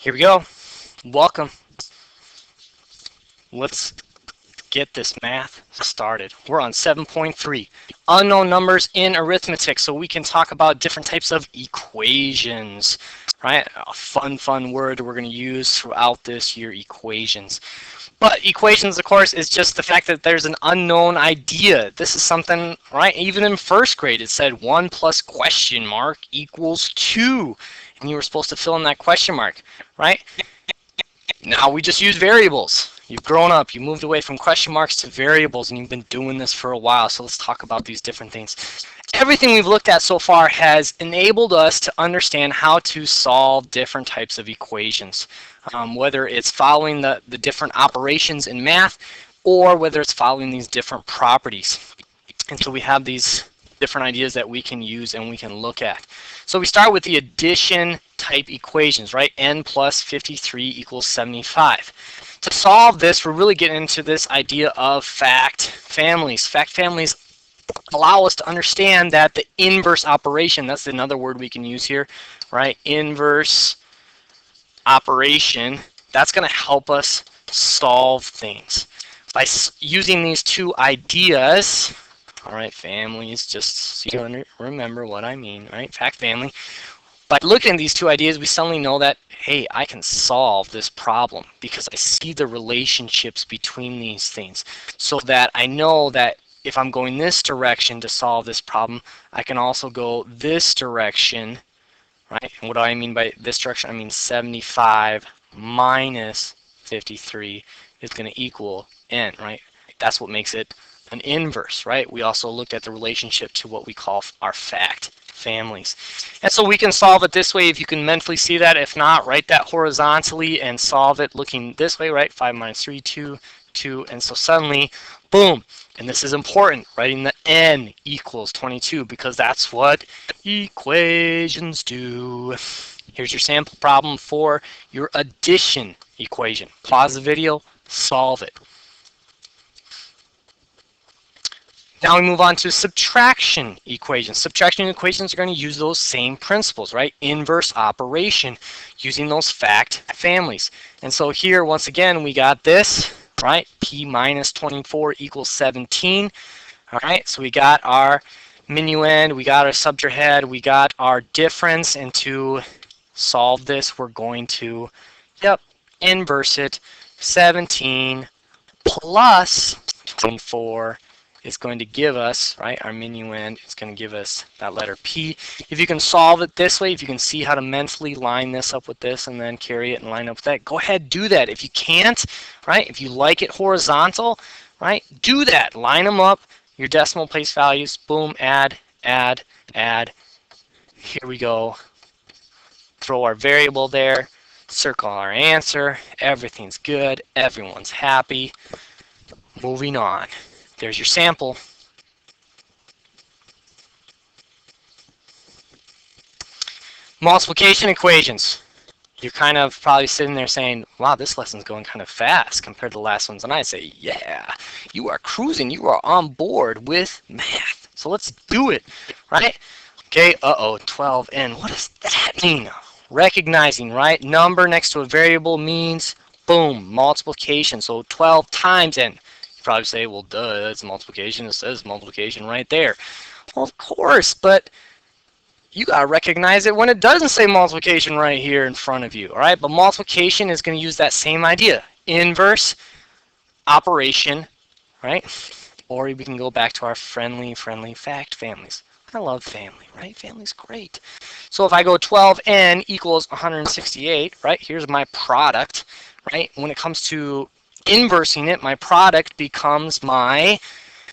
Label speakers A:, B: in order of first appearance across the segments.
A: Here we go. Welcome. Let's get this math started. We're on 7.3, unknown numbers in arithmetic, so we can talk about different types of equations, right? A fun word we're going to use throughout this year, equations. But equations, of course, is just the fact that there's an unknown idea. This is something, right? Even in first grade, it said 1 plus question mark equals 2. And you were supposed to fill in that question mark, right? Now we just use variables. You've grown up, you moved away from question marks to variables, and you've been doing this for a while. So let's talk about these different things. Everything we've looked at so far has enabled us to understand how to solve different types of equations, whether it's following the different operations in math or whether it's following these different properties. And so we have these different ideas that we can use and we can look at. So we start with the addition type equations, right? N plus 53 equals 75. To solve this, we're really getting into this idea of fact families. Fact families allow us to understand that the inverse operation, that's another word we can use here, right? Inverse operation, that's going to help us solve things. By using these two ideas, all right, families, just so you remember what I mean, right? Fact family. By looking at these two ideas, we suddenly know that, hey, I can solve this problem because I see the relationships between these things, so that I know that if I'm going this direction to solve this problem, I can also go this direction, right? And what do I mean by this direction? I mean 75 minus 53 is going to equal n, right? That's what makes it an inverse, right? We also looked at the relationship to what we call our fact families. And so we can solve it this way if you can mentally see that. If not, write that horizontally and solve it looking this way, right? 5 minus 3, 2, 2. And so suddenly, boom. And this is important, writing the n equals 22 because that's what equations do. Here's your sample problem for your addition equation. Pause the video, solve it. Now we move on to subtraction equations. Subtraction equations are going to use those same principles, right? Inverse operation using those fact families. And so here, once again, we got this, right? P minus 24 equals 17. All right, so we got our minuend, we got our subtrahead, we got our difference. And to solve this, we're going to, inverse it. 17 plus 24 is going to give us, right, our minuend is going to give us that letter P. If you can solve it this way, if you can see how to mentally line this up with this and then carry it and line up with that, go ahead, do that. If you can't, right, if you like it horizontal, right, do that. Line them up, your decimal place values, boom, add, add, add. Here we go. Throw our variable there, circle our answer. Everything's good. Everyone's happy. Moving on. There's your sample. Multiplication equations. You're kind of probably sitting there saying, wow, this lesson's going kind of fast compared to the last ones. And I say, yeah, you are cruising. You are on board with math. So let's do it, right? Okay, 12n. What does that mean? Recognizing, right? Number next to a variable means, boom, multiplication. So 12 times n. Probably say, well, duh, that's multiplication. It says multiplication right there. Well, of course, but you got to recognize it when it doesn't say multiplication right here in front of you, all right? But multiplication is going to use that same idea. Inverse operation, right? Or we can go back to our friendly fact families. I love family, right? Family's great. So if I go 12n equals 168, right? Here's my product, right? When it comes to inversing it, my product becomes my,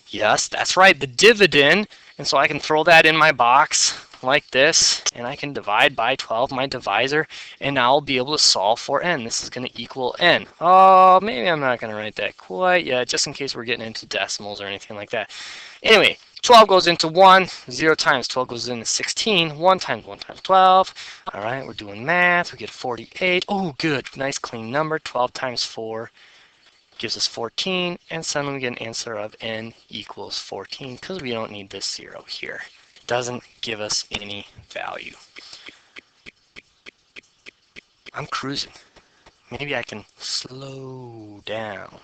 A: yes, that's right, the dividend. And so I can throw that in my box like this, and I can divide by 12, my divisor, and now I'll be able to solve for n. This is going to equal n. Oh, maybe I'm not going to write that quite yet, just in case we're getting into decimals or anything like that. Anyway, 12 goes into 1, 0 times 12 goes into 16, 1 times 1 times 12. All right, we're doing math. We get 48. Oh, good, nice clean number. 12 times 4 gives us 14, and suddenly we get an answer of n equals 14 because we don't need this 0 here. It doesn't give us any value. I'm cruising. Maybe I can slow down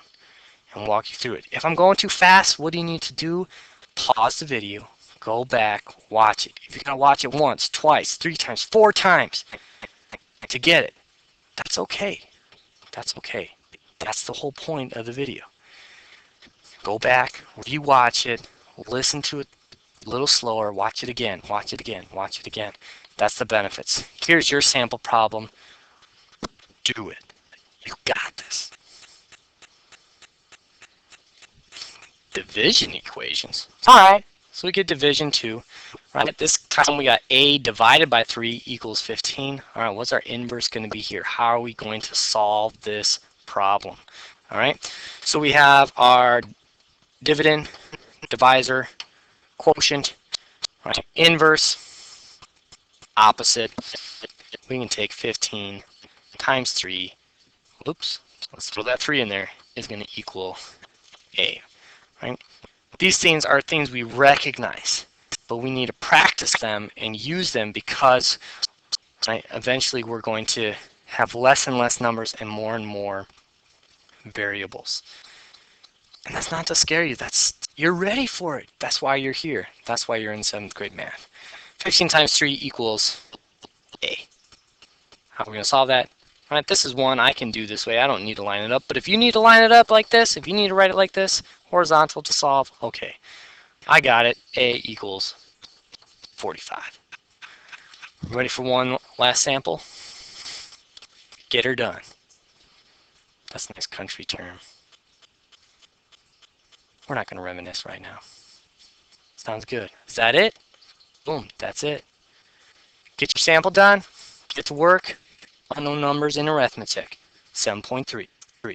A: and walk you through it. If I'm going too fast, what do you need to do? Pause the video, go back, watch it. If you're going to watch it once, twice, 3 times, 4 times to get it, that's okay. That's okay. That's the whole point of the video. Go back, rewatch it, listen to it a little slower, watch it again, watch it again, watch it again. That's the benefits. Here's your sample problem. Do it. You got this. Division equations. All right, so we get division 2. Right, this time we got a divided by 3 equals 15. All right, what's our inverse going to be here? How are we going to solve this problem? All right, so we have our dividend, divisor, quotient, right? Inverse, opposite. We can take 15 times 3. Oops, let's throw that 3 in there. Is going to equal a. Right? These things are things we recognize, but we need to practice them and use them because right, eventually we're going to have less and less numbers and more variables. And that's not to scare you. You're ready for it. That's why you're here. That's why you're in 7th grade math. 15 times 3 equals a. How are we going to solve that? All right, this is one I can do this way. I don't need to line it up. But if you need to line it up like this, if you need to write it like this, horizontal to solve, okay. I got it. A equals 45. Ready for one last sample? Get her done. That's a nice country term. We're not going to reminisce right now. Sounds good. Is that it? Boom, that's it. Get your sample done. Get to work. Unknown numbers in arithmetic. 7.3.